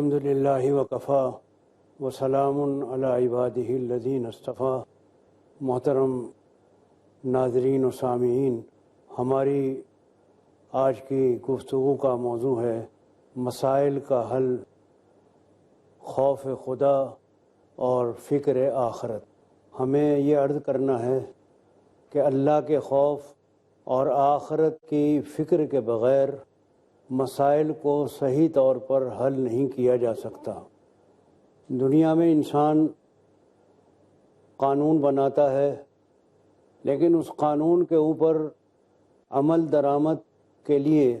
الحمد للہ وکفا وسلام علی عبادہ الذین اصطفیٰ۔ محترم ناظرین و سامعین، ہماری آج کی گفتگو کا موضوع ہے مسائل کا حل، خوف خدا اور فکر آخرت۔ ہمیں یہ عرض کرنا ہے کہ اللہ کے خوف اور آخرت کی فکر کے بغیر مسائل کو صحیح طور پر حل نہیں کیا جا سکتا۔ دنیا میں انسان قانون بناتا ہے، لیکن اس قانون کے اوپر عمل درآمد کے لیے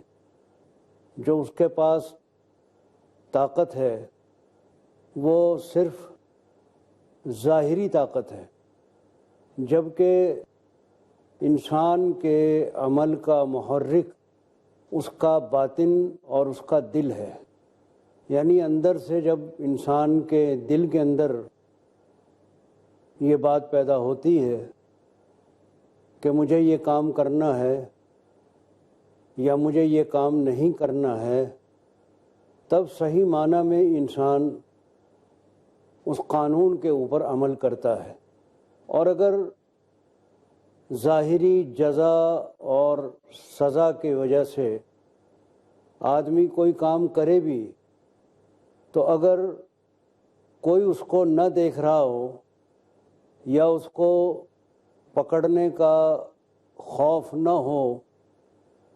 جو اس کے پاس طاقت ہے وہ صرف ظاہری طاقت ہے، جبکہ انسان کے عمل کا محرک اس کا باطن اور اس کا دل ہے۔ یعنی اندر سے جب انسان کے دل کے اندر یہ بات پیدا ہوتی ہے کہ مجھے یہ کام کرنا ہے یا مجھے یہ کام نہیں کرنا ہے، تب صحیح معنی میں انسان اس قانون کے اوپر عمل کرتا ہے۔ اور اگر ظاہری جزا اور سزا کی وجہ سے آدمی کوئی کام کرے بھی تو اگر کوئی اس کو نہ دیکھ رہا ہو یا اس کو پکڑنے کا خوف نہ ہو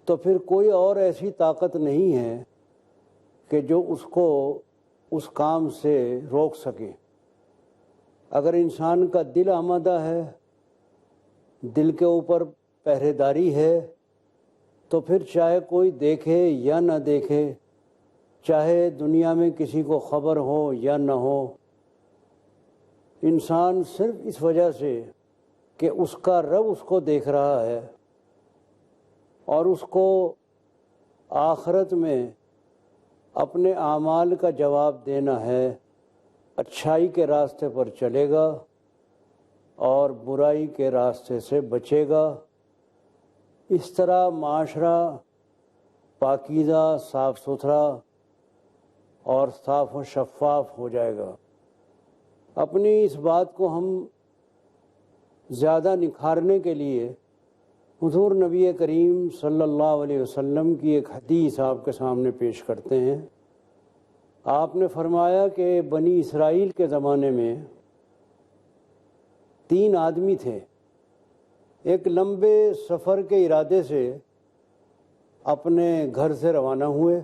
تو پھر کوئی اور ایسی طاقت نہیں ہے کہ جو اس کو اس کام سے روک سکے۔ اگر انسان کا دل آمادہ ہے، دل کے اوپر پہرے داری ہے، تو پھر چاہے کوئی دیکھے یا نہ دیکھے، چاہے دنیا میں کسی کو خبر ہو یا نہ ہو، انسان صرف اس وجہ سے کہ اس کا رب اس کو دیکھ رہا ہے اور اس کو آخرت میں اپنے اعمال کا جواب دینا ہے، اچھائی کے راستے پر چلے گا اور برائی کے راستے سے بچے گا۔ اس طرح معاشرہ پاکیزہ، صاف ستھرا اور صاف و شفاف ہو جائے گا۔ اپنی اس بات کو ہم زیادہ نکھارنے کے لیے حضور نبی کریم صلی اللہ علیہ وسلم کی ایک حدیث آپ کے سامنے پیش کرتے ہیں۔ آپ نے فرمایا کہ بنی اسرائیل کے زمانے میں 3 آدمی تھے، ایک لمبے سفر کے ارادے سے اپنے گھر سے روانہ ہوئے۔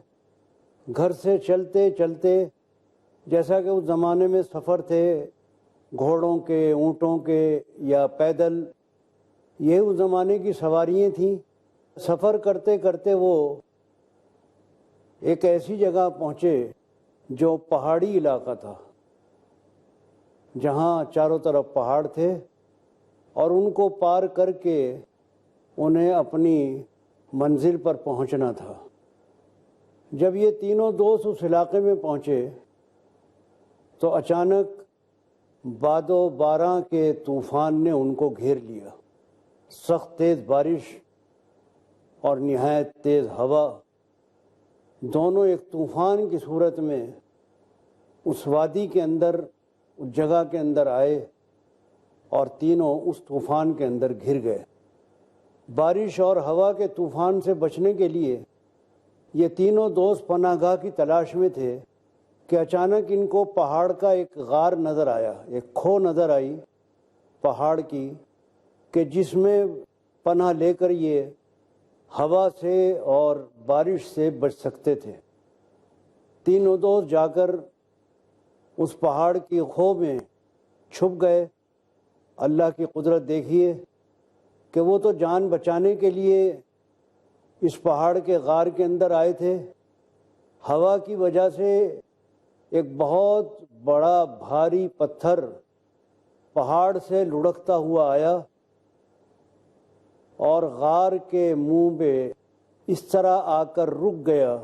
گھر سے چلتے چلتے، جیسا کہ اس زمانے میں سفر تھے گھوڑوں کے، اونٹوں کے یا پیدل، یہ اس زمانے کی سواریاں تھیں۔ سفر کرتے کرتے وہ ایک ایسی جگہ پہنچے جو پہاڑی علاقہ تھا، جہاں چاروں طرف پہاڑ تھے، اور ان کو پار کر کے انہیں اپنی منزل پر پہنچنا تھا۔ جب یہ تینوں دوست اس علاقے میں پہنچے تو اچانک باد و باران کے طوفان نے ان کو گھیر لیا۔ سخت تیز بارش اور نہایت تیز ہوا، دونوں ایک طوفان کی صورت میں اس وادی کے اندر، اس جگہ کے اندر آئے اور تینوں اس طوفان کے اندر گر گئے۔ بارش اور ہوا کے طوفان سے بچنے کے لیے یہ تینوں دوست پناہ گاہ کی تلاش میں تھے کہ اچانک ان کو پہاڑ کا ایک غار نظر آیا، ایک کھو نظر آئی پہاڑ کی، کہ جس میں پناہ لے کر یہ ہوا سے اور بارش سے بچ سکتے تھے۔ تینوں دوست جا کر اس پہاڑ کی کھو میں چھپ گئے۔ اللہ کی قدرت دیکھیے کہ وہ تو جان بچانے کے لیے اس پہاڑ کے غار کے اندر آئے تھے، ہوا کی وجہ سے ایک بہت بڑا بھاری پتھر پہاڑ سے لڑکتا ہوا آیا اور غار کے منہ میں اس طرح آ کر رک گیا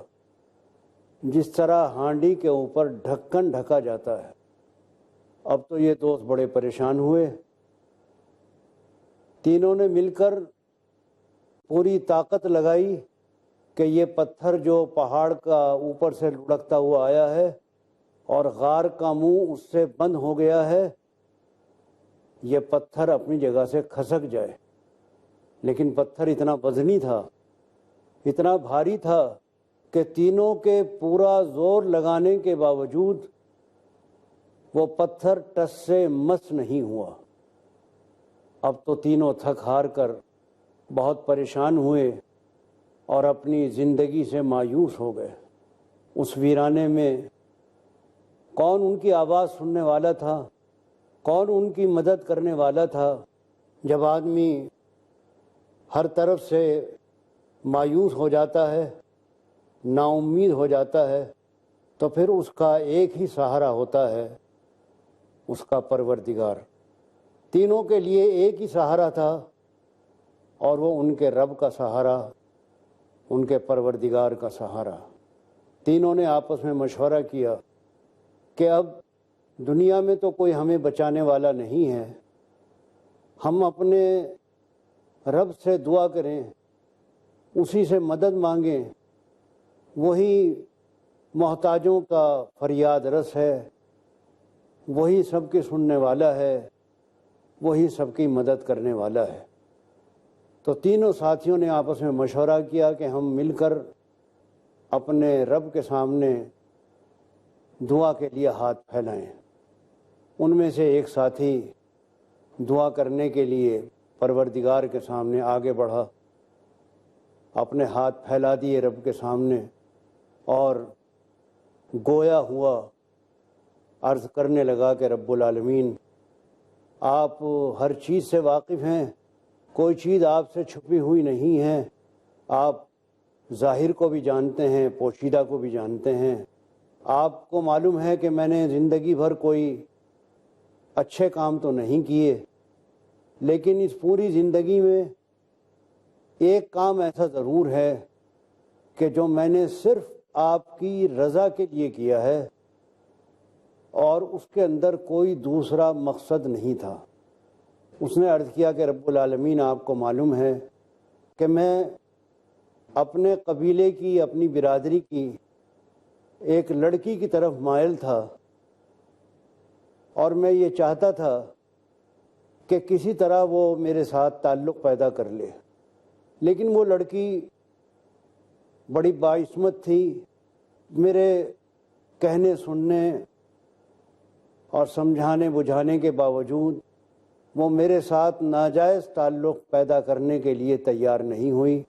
جس طرح ہانڈی کے اوپر ڈھکن ڈھکا جاتا ہے۔ اب تو یہ دوست بڑے پریشان ہوئے۔ تینوں نے مل کر پوری طاقت لگائی کہ یہ پتھر جو پہاڑ کا اوپر سے لڑکتا ہوا آیا ہے اور غار کا منہ اس سے بند ہو گیا ہے، یہ پتھر اپنی جگہ سے کھسک جائے۔ لیکن پتھر اتنا وزنی تھا، اتنا بھاری تھا کہ تینوں کے پورا زور لگانے کے باوجود وہ پتھر ٹس سے مس نہیں ہوا۔ اب تو تینوں تھک ہار کر بہت پریشان ہوئے اور اپنی زندگی سے مایوس ہو گئے۔ اس ویرانے میں کون ان کی آواز سننے والا تھا، کون ان کی مدد کرنے والا تھا؟ جب آدمی ہر طرف سے مایوس ہو جاتا ہے، نا امید ہو جاتا ہے، تو پھر اس کا ایک ہی سہارا ہوتا ہے، اس کا پروردگار۔ تینوں کے لیے ایک ہی سہارا تھا، اور وہ ان کے رب کا سہارا، ان کے پروردگار کا سہارا۔ تینوں نے آپس میں مشورہ کیا کہ اب دنیا میں تو کوئی ہمیں بچانے والا نہیں ہے، ہم اپنے رب سے دعا کریں، اسی سے مدد مانگیں، وہی محتاجوں کا فریاد رس ہے، وہی سب کی سننے والا ہے، وہی سب کی مدد کرنے والا ہے۔ تو تینوں ساتھیوں نے آپس میں مشورہ کیا کہ ہم مل کر اپنے رب کے سامنے دعا کے لیے ہاتھ پھیلائیں۔ ان میں سے ایک ساتھی دعا کرنے کے لیے پروردگار کے سامنے آگے بڑھا، اپنے ہاتھ پھیلا دیے رب کے سامنے، اور گویا ہوا عرض کرنے لگا کہ رب العالمین، آپ ہر چیز سے واقف ہیں، کوئی چیز آپ سے چھپی ہوئی نہیں ہے، آپ ظاہر کو بھی جانتے ہیں، پوشیدہ کو بھی جانتے ہیں۔ آپ کو معلوم ہے کہ میں نے زندگی بھر کوئی اچھے کام تو نہیں کیے، لیکن اس پوری زندگی میں ایک کام ایسا ضرور ہے کہ جو میں نے صرف آپ کی رضا کے لیے کیا ہے، اور اس کے اندر کوئی دوسرا مقصد نہیں تھا۔ اس نے عرض کیا کہ رب العالمین، آپ کو معلوم ہے کہ میں اپنے قبیلے کی، اپنی برادری کی ایک لڑکی کی طرف مائل تھا، اور میں یہ چاہتا تھا کہ کسی طرح وہ میرے ساتھ تعلق پیدا کر لے، لیکن وہ لڑکی بڑی باعصمت تھی۔ میرے کہنے سننے اور سمجھانے بجھانے کے باوجود وہ میرے ساتھ ناجائز تعلق پیدا کرنے کے لیے تیار نہیں ہوئی۔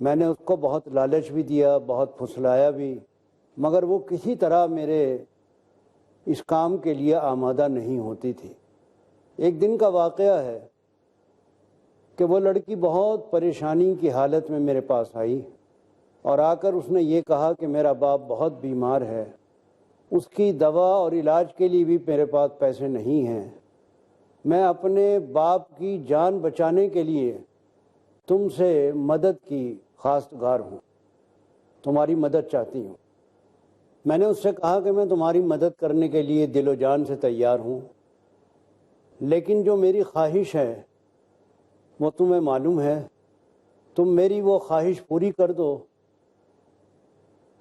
میں نے اس کو بہت لالچ بھی دیا، بہت پھسلایا بھی، مگر وہ کسی طرح میرے اس کام کے لیے آمادہ نہیں ہوتی تھی۔ ایک دن کا واقعہ ہے کہ وہ لڑکی بہت پریشانی کی حالت میں میرے پاس آئی، اور آ کر اس نے یہ کہا کہ میرا باپ بہت بیمار ہے، اس کی دوا اور علاج کے لیے بھی میرے پاس پیسے نہیں ہیں، میں اپنے باپ کی جان بچانے کے لیے تم سے مدد کی خواستگار ہوں، تمہاری مدد چاہتی ہوں۔ میں نے اس سے کہا کہ میں تمہاری مدد کرنے کے لیے دل و جان سے تیار ہوں، لیکن جو میری خواہش ہے وہ تمہیں معلوم ہے، تم میری وہ خواہش پوری کر دو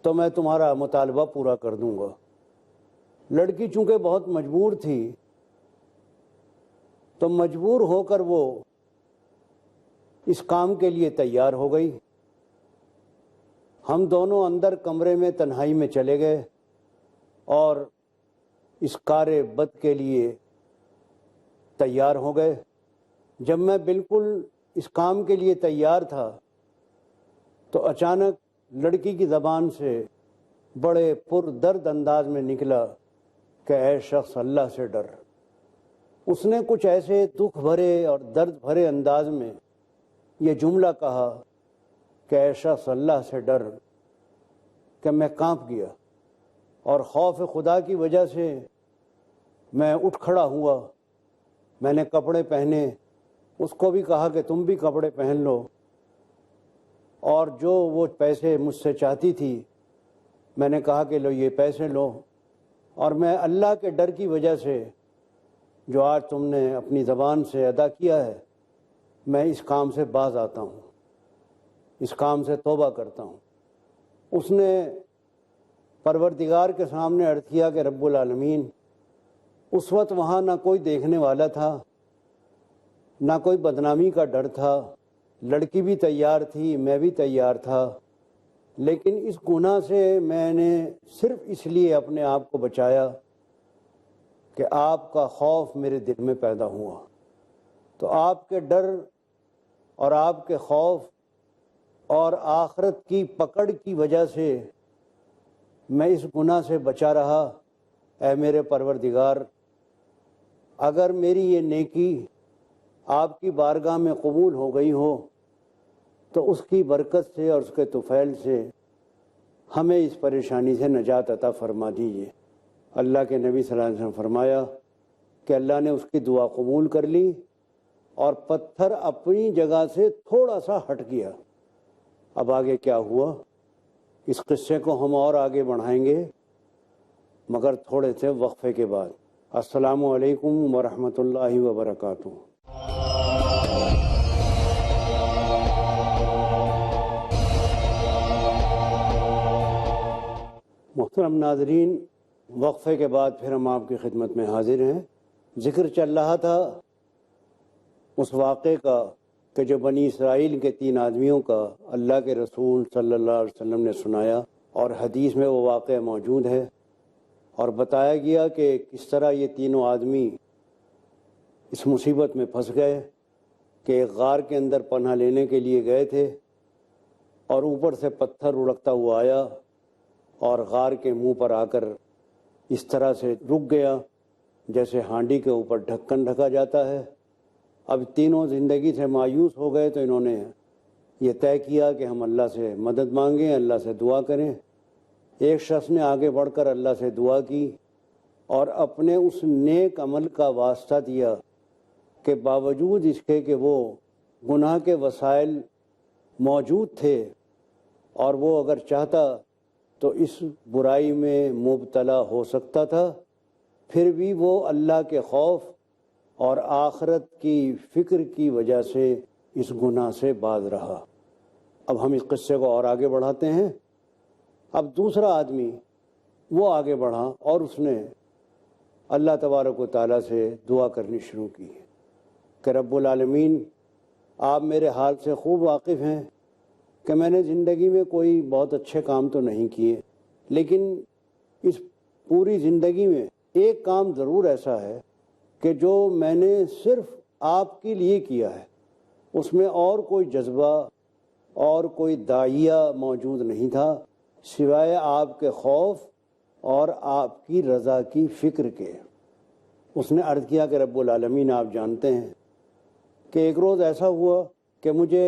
تو میں تمہارا مطالبہ پورا کر دوں گا۔ لڑکی چونکہ بہت مجبور تھی، تو مجبور ہو کر وہ اس کام کے لیے تیار ہو گئی۔ ہم دونوں اندر کمرے میں تنہائی میں چلے گئے اور اس کار بد کے لیے تیار ہو گئے۔ جب میں بالکل اس کام کے لیے تیار تھا تو اچانک لڑکی کی زبان سے بڑے پردرد انداز میں نکلا کہ اے شخص، اللہ سے ڈر۔ اس نے کچھ ایسے دکھ بھرے اور درد بھرے انداز میں یہ جملہ کہا کہ اے شخص، اللہ سے ڈر، کہ میں کانپ گیا، اور خوف خدا کی وجہ سے میں اٹھ کھڑا ہوا۔ میں نے کپڑے پہنے، اس کو بھی کہا کہ تم بھی کپڑے پہن لو، اور جو وہ پیسے مجھ سے چاہتی تھی میں نے کہا کہ لو یہ پیسے لو، اور میں اللہ کے ڈر کی وجہ سے جو آج تم نے اپنی زبان سے ادا کیا ہے، میں اس کام سے باز آتا ہوں، اس کام سے توبہ کرتا ہوں۔ اس نے پروردگار کے سامنے عرض کیا کہ رب العالمین، اس وقت وہاں نہ کوئی دیکھنے والا تھا، نہ کوئی بدنامی کا ڈر تھا، لڑکی بھی تیار تھی، میں بھی تیار تھا، لیکن اس گناہ سے میں نے صرف اس لیے اپنے آپ کو بچایا کہ آپ کا خوف میرے دل میں پیدا ہوا۔ تو آپ کے ڈر اور آپ کے خوف اور آخرت کی پکڑ کی وجہ سے میں اس گناہ سے بچا رہا۔ اے میرے پروردگار، اگر میری یہ نیکی آپ کی بارگاہ میں قبول ہو گئی ہو تو اس کی برکت سے اور اس کے طفیل سے ہمیں اس پریشانی سے نجات عطا فرما دیجیے۔ اللہ کے نبی صلی اللہ علیہ وسلم فرمایا کہ اللہ نے اس کی دعا قبول کر لی اور پتھر اپنی جگہ سے تھوڑا سا ہٹ گیا۔ اب آگے کیا ہوا، اس قصے کو ہم اور آگے بڑھائیں گے مگر تھوڑے سے وقفے کے بعد۔ السلام علیکم ورحمۃ اللہ وبرکاتہ۔ محترم ناظرین، وقفے کے بعد پھر ہم آپ کی خدمت میں حاضر ہیں۔ ذکر چل رہا تھا اس واقعے کا کہ جو بنی اسرائیل کے 3 آدمیوں کا اللہ کے رسول صلی اللہ علیہ وسلم نے سنایا، اور حدیث میں وہ واقعہ موجود ہے، اور بتایا گیا کہ کس طرح یہ تینوں آدمی اس مصیبت میں پھنس گئے کہ ایک غار کے اندر پناہ لینے کے لیے گئے تھے اور اوپر سے پتھر اڑکتا ہوا آیا اور غار کے منہ پر آ کر اس طرح سے رک گیا جیسے ہانڈی کے اوپر ڈھکن ڈھکا جاتا ہے۔ اب تینوں زندگی سے مایوس ہو گئے تو انہوں نے یہ طے کیا کہ ہم اللہ سے مدد مانگیں، اللہ سے دعا کریں۔ ایک شخص نے آگے بڑھ کر اللہ سے دعا کی اور اپنے اس نیک عمل کا واسطہ دیا کہ باوجود اس کے کہ وہ گناہ کے وسائل موجود تھے اور وہ اگر چاہتا تو اس برائی میں مبتلا ہو سکتا تھا، پھر بھی وہ اللہ کے خوف اور آخرت کی فکر کی وجہ سے اس گناہ سے باز رہا۔ اب ہم اس قصے کو اور آگے بڑھاتے ہیں۔ اب دوسرا آدمی وہ آگے بڑھا اور اس نے اللہ تبارک و تعالیٰ سے دعا کرنی شروع کی کہ رب العالمین، آپ میرے حال سے خوب واقف ہیں کہ میں نے زندگی میں کوئی بہت اچھے کام تو نہیں کیے، لیکن اس پوری زندگی میں ایک کام ضرور ایسا ہے کہ جو میں نے صرف آپ کے لیے کیا ہے، اس میں اور کوئی جذبہ اور کوئی داعیہ موجود نہیں تھا سوائے آپ کے خوف اور آپ کی رضا کی فکر کے۔ اس نے عرض کیا کہ رب العالمین، آپ جانتے ہیں کہ ایک روز ایسا ہوا کہ مجھے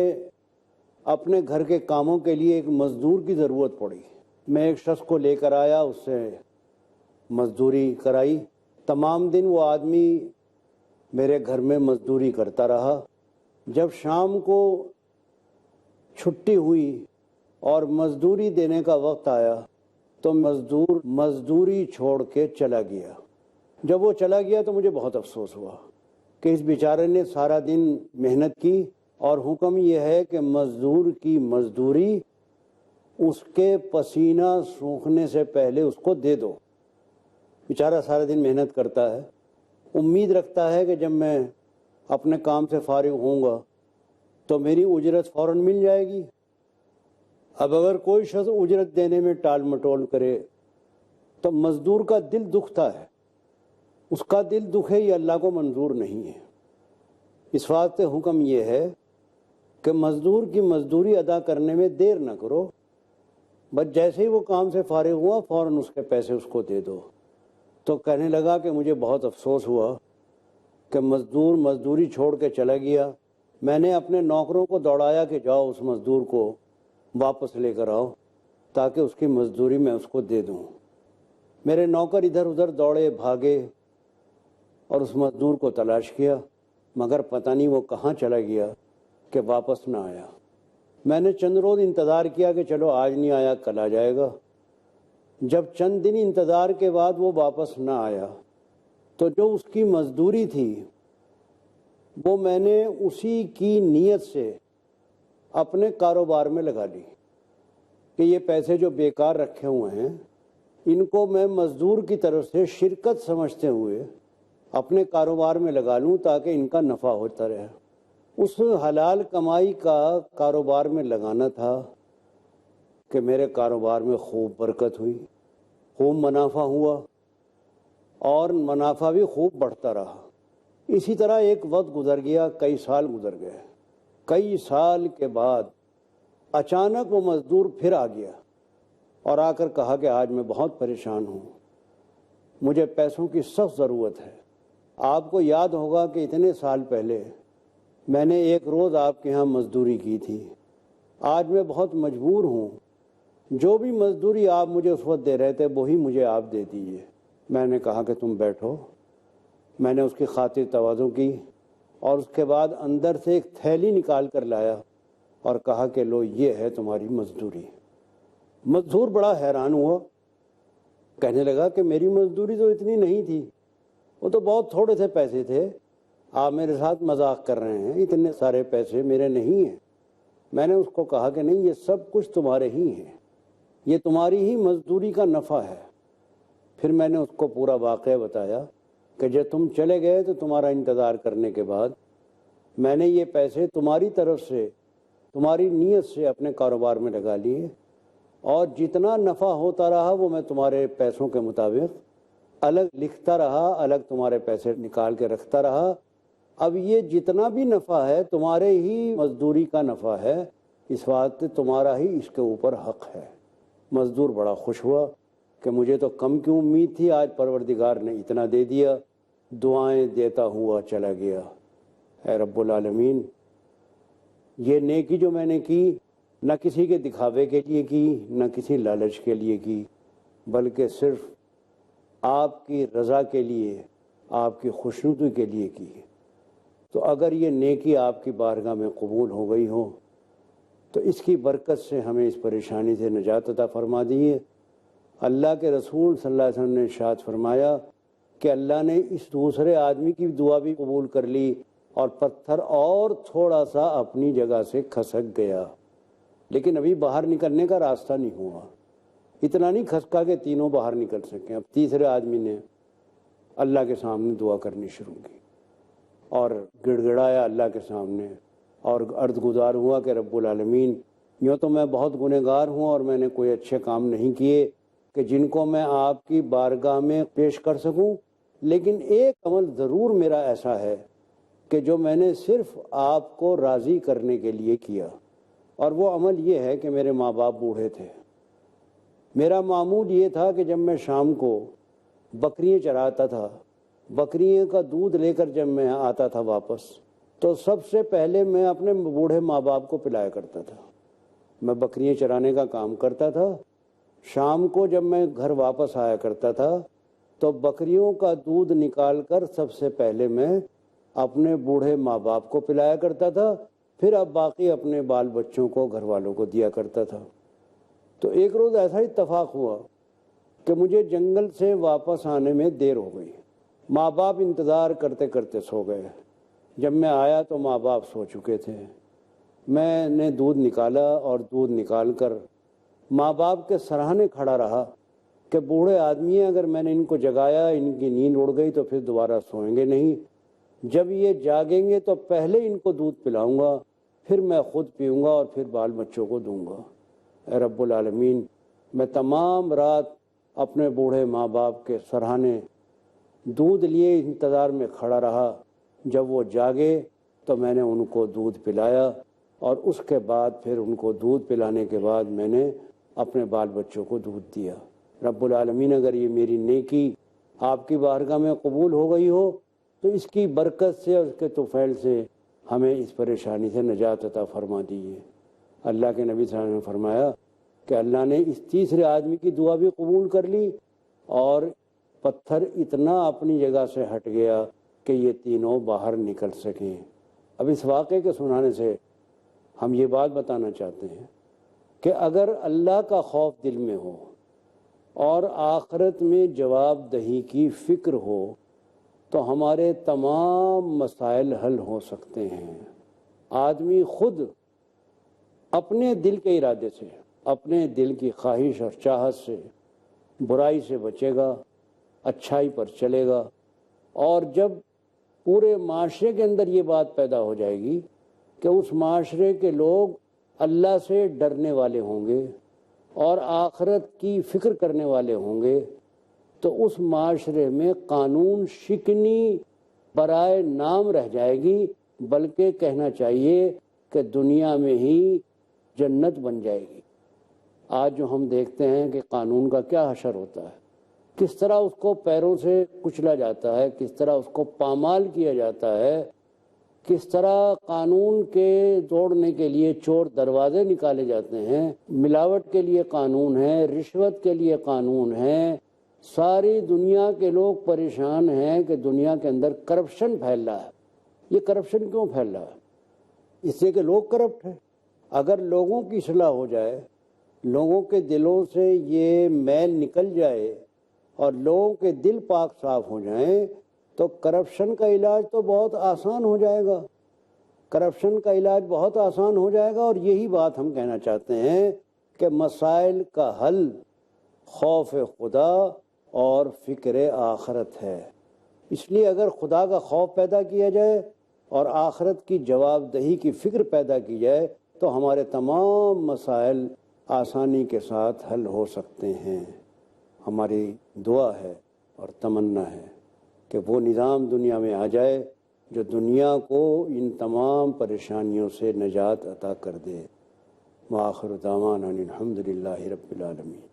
اپنے گھر کے کاموں کے لیے ایک مزدور کی ضرورت پڑی۔ میں ایک شخص کو لے کر آیا، اس سے مزدوری کرائی۔ تمام دن وہ آدمی میرے گھر میں مزدوری کرتا رہا۔ جب شام کو چھٹی ہوئی اور مزدوری دینے کا وقت آیا تو مزدور مزدوری چھوڑ کے چلا گیا۔ جب وہ چلا گیا تو مجھے بہت افسوس ہوا کہ اس بیچارے نے سارا دن محنت کی اور حکم یہ ہے کہ مزدور کی مزدوری اس کے پسینہ سوکھنے سے پہلے اس کو دے دو۔ بیچارہ سارا دن محنت کرتا ہے، امید رکھتا ہے کہ جب میں اپنے کام سے فارغ ہوں گا تو میری اجرت فوراً مل جائے گی۔ اب اگر کوئی شخص اجرت دینے میں ٹال مٹول کرے تو مزدور کا دل دکھتا ہے، اس کا دل دکھے یہ اللہ کو منظور نہیں ہے۔ اس واسطے حکم یہ ہے کہ مزدور کی مزدوری ادا کرنے میں دیر نہ کرو، بس جیسے ہی وہ کام سے فارغ ہوا فوراً اس کے پیسے اس کو دے دو۔ تو کہنے لگا کہ مجھے بہت افسوس ہوا کہ مزدور مزدوری چھوڑ کے چلا گیا۔ میں نے اپنے نوکروں کو دوڑایا کہ جاؤ اس مزدور کو واپس لے کر آؤ تاکہ اس کی مزدوری میں اس کو دے دوں۔ میرے نوکر ادھر ادھر دوڑے بھاگے اور اس مزدور کو تلاش کیا، مگر پتہ نہیں وہ کہاں چلا گیا کہ واپس نہ آیا۔ میں نے چند روز انتظار کیا کہ چلو آج نہیں آیا کل آ جائے گا۔ جب چند دن انتظار کے بعد وہ واپس نہ آیا تو جو اس کی مزدوری تھی وہ میں نے اسی کی نیت سے اپنے کاروبار میں لگا لی کہ یہ پیسے جو بیکار رکھے ہوئے ہیں ان کو میں مزدور کی طرف سے شرکت سمجھتے ہوئے اپنے کاروبار میں لگا لوں تاکہ ان کا نفع ہوتا رہے۔ اس حلال کمائی کا کاروبار میں لگانا تھا کہ میرے کاروبار میں خوب برکت ہوئی، خوب منافع ہوا، اور منافع بھی خوب بڑھتا رہا۔ اسی طرح ایک وقت گزر گیا، کئی سال گزر گئے۔ کئی سال کے بعد اچانک وہ مزدور پھر آ گیا اور آ کر کہا کہ آج میں بہت پریشان ہوں، مجھے پیسوں کی سخت ضرورت ہے۔ آپ کو یاد ہوگا کہ اتنے سال پہلے میں نے ایک روز آپ کے ہاں مزدوری کی تھی، آج میں بہت مجبور ہوں، جو بھی مزدوری آپ مجھے اس وقت دے رہے تھے وہی مجھے آپ دے دیجیے۔ میں نے کہا کہ تم بیٹھو۔ میں نے اس کی خاطر تواضع کی اور اس کے بعد اندر سے ایک تھیلی نکال کر لایا اور کہا کہ لو، یہ ہے تمہاری مزدوری۔ مزدور بڑا حیران ہوا، کہنے لگا کہ میری مزدوری تو اتنی نہیں تھی، وہ تو بہت تھوڑے سے پیسے تھے، آپ میرے ساتھ مذاق کر رہے ہیں، اتنے سارے پیسے میرے نہیں ہیں۔ میں نے اس کو کہا کہ نہیں، یہ سب کچھ تمہارے ہی ہیں، یہ تمہاری ہی مزدوری کا نفع ہے۔ پھر میں نے اس کو پورا واقعہ بتایا کہ جب تم چلے گئے تو تمہارا انتظار کرنے کے بعد میں نے یہ پیسے تمہاری طرف سے، تمہاری نیت سے اپنے کاروبار میں لگا لیے، اور جتنا نفع ہوتا رہا وہ میں تمہارے پیسوں کے مطابق الگ لکھتا رہا، الگ تمہارے پیسے نکال کے رکھتا رہا۔ اب یہ جتنا بھی نفع ہے تمہارے ہی مزدوری کا نفع ہے، اس واسطے تمہارا ہی اس کے اوپر حق ہے۔ مزدور بڑا خوش ہوا کہ مجھے تو کم کی امید تھی، آج پروردگار نے اتنا دے دیا۔ دعائیں دیتا ہوا چلا گیا۔ اے رب العالمین، یہ نیکی جو میں نے کی نہ کسی کے دکھاوے کے لیے کی، نہ کسی لالچ کے لیے کی، بلکہ صرف آپ کی رضا کے لیے، آپ کی خوشنودی کے لیے کی۔ تو اگر یہ نیکی آپ کی بارگاہ میں قبول ہو گئی ہو تو اس کی برکت سے ہمیں اس پریشانی سے نجات عطا فرما دیے۔ اللہ کے رسول صلی اللہ علیہ وسلم نے ارشاد فرمایا کہ اللہ نے اس دوسرے آدمی کی دعا بھی قبول کر لی، اور پتھر اور تھوڑا سا اپنی جگہ سے کھسک گیا، لیکن ابھی باہر نکلنے کا راستہ نہیں ہوا۔ اتنا نہیں کھسکا کہ تینوں باہر نکل سکیں۔ اب تیسرے آدمی نے اللہ کے سامنے دعا کرنی شروع کی اور گڑ گڑایا اللہ کے سامنے، اور عرض گزار ہوا کہ رب العالمین، یوں تو میں بہت گنہگار ہوں اور میں نے کوئی اچھے کام نہیں کیے کہ جن کو میں آپ کی بارگاہ میں پیش کر سکوں، لیکن ایک عمل ضرور میرا ایسا ہے کہ جو میں نے صرف آپ کو راضی کرنے کے لیے کیا، اور وہ عمل یہ ہے کہ میرے ماں باپ بوڑھے تھے۔ میرا معمول یہ تھا کہ جب میں شام کو بکریاں چراتا تھا، بکریوں کا دودھ لے کر جب میں آتا تھا واپس، تو سب سے پہلے میں اپنے بوڑھے ماں باپ کو پلایا کرتا تھا۔ میں بکریاں چرانے کا کام کرتا تھا، شام کو جب میں گھر واپس آیا کرتا تھا تو بکریوں کا دودھ نکال کر سب سے پہلے میں اپنے بوڑھے ماں باپ کو پلایا کرتا تھا، پھر اب باقی اپنے بال بچوں کو، گھر والوں کو دیا کرتا تھا۔ تو ایک روز ایسا اتفاق ہوا کہ مجھے جنگل سے واپس آنے میں دیر ہو گئی۔ ماں باپ انتظار کرتے کرتے سو گئے۔ جب میں آیا تو ماں باپ سو چکے تھے۔ میں نے دودھ نکالا اور دودھ نکال کر ماں باپ کے سراہنے کھڑا رہا کہ بوڑھے آدمی ہیں، اگر میں نے ان کو جگایا، ان کی نیند اڑ گئی تو پھر دوبارہ سوئیں گے نہیں، جب یہ جاگیں گے تو پہلے ان کو دودھ پلاؤں گا، پھر میں خود پیوں گا اور پھر بال بچوں کو دوں گا۔ اے رب العالمین، میں تمام رات اپنے بوڑھے ماں باپ کے سراہنے دودھ لیے انتظار میں کھڑا رہا۔ جب وہ جاگے تو میں نے ان کو دودھ پلایا، اور اس کے بعد پھر ان کو دودھ پلانے کے بعد میں نے اپنے بال بچوں کو دودھ دیا۔ رب العالمین، اگر یہ میری نیکی آپ کی بارگاہ میں قبول ہو گئی ہو تو اس کی برکت سے اور اس کے طفیل سے ہمیں اس پریشانی سے نجات عطا فرما دیجیے۔ اللہ کے نبی صلی اللہ علیہ وسلم نے فرمایا کہ اللہ نے اس تیسرے آدمی کی دعا بھی قبول کر لی، اور پتھر اتنا اپنی جگہ سے ہٹ گیا کہ یہ تینوں باہر نکل سکیں۔ اب اس واقعے کے سنانے سے ہم یہ بات بتانا چاہتے ہیں کہ اگر اللہ کا خوف دل میں ہو اور آخرت میں جواب دہی کی فکر ہو تو ہمارے تمام مسائل حل ہو سکتے ہیں۔ آدمی خود اپنے دل کے ارادے سے، اپنے دل کی خواہش اور چاہت سے برائی سے بچے گا، اچھائی پر چلے گا، اور جب پورے معاشرے کے اندر یہ بات پیدا ہو جائے گی کہ اس معاشرے کے لوگ اللہ سے ڈرنے والے ہوں گے اور آخرت کی فکر کرنے والے ہوں گے، تو اس معاشرے میں قانون شکنی برائے نام رہ جائے گی، بلکہ کہنا چاہیے کہ دنیا میں ہی جنت بن جائے گی۔ آج جو ہم دیکھتے ہیں کہ قانون کا کیا حشر ہوتا ہے، کس طرح اس کو پیروں سے کچلا جاتا ہے، کس طرح اس کو پامال کیا جاتا ہے، کس طرح قانون کے توڑنے کے لیے چور دروازے نکالے جاتے ہیں، ملاوٹ کے لیے قانون ہے، رشوت کے لیے قانون ہے۔ ساری دنیا کے لوگ پریشان ہیں کہ دنیا کے اندر کرپشن پھیل رہا ہے۔ یہ کرپشن کیوں پھیل رہا ہے؟ اس لیے کہ لوگ کرپٹ ہیں۔ اگر لوگوں کی اصلاح ہو جائے، لوگوں کے دلوں سے یہ میل نکل جائے اور لوگوں کے دل پاک صاف ہو جائیں، تو کرپشن کا علاج تو بہت آسان ہو جائے گا۔ کرپشن کا علاج بہت آسان ہو جائے گا، اور یہی بات ہم کہنا چاہتے ہیں کہ مسائل کا حل خوف خدا اور فکر آخرت ہے۔ اس لیے اگر خدا کا خوف پیدا کیا جائے اور آخرت کی جواب دہی کی فکر پیدا کی جائے تو ہمارے تمام مسائل آسانی کے ساتھ حل ہو سکتے ہیں۔ ہماری دعا ہے اور تمنا ہے کہ وہ نظام دنیا میں آ جائے جو دنیا کو ان تمام پریشانیوں سے نجات عطا کر دے۔ وآخر دعوانا الحمد للہ رب العالمین۔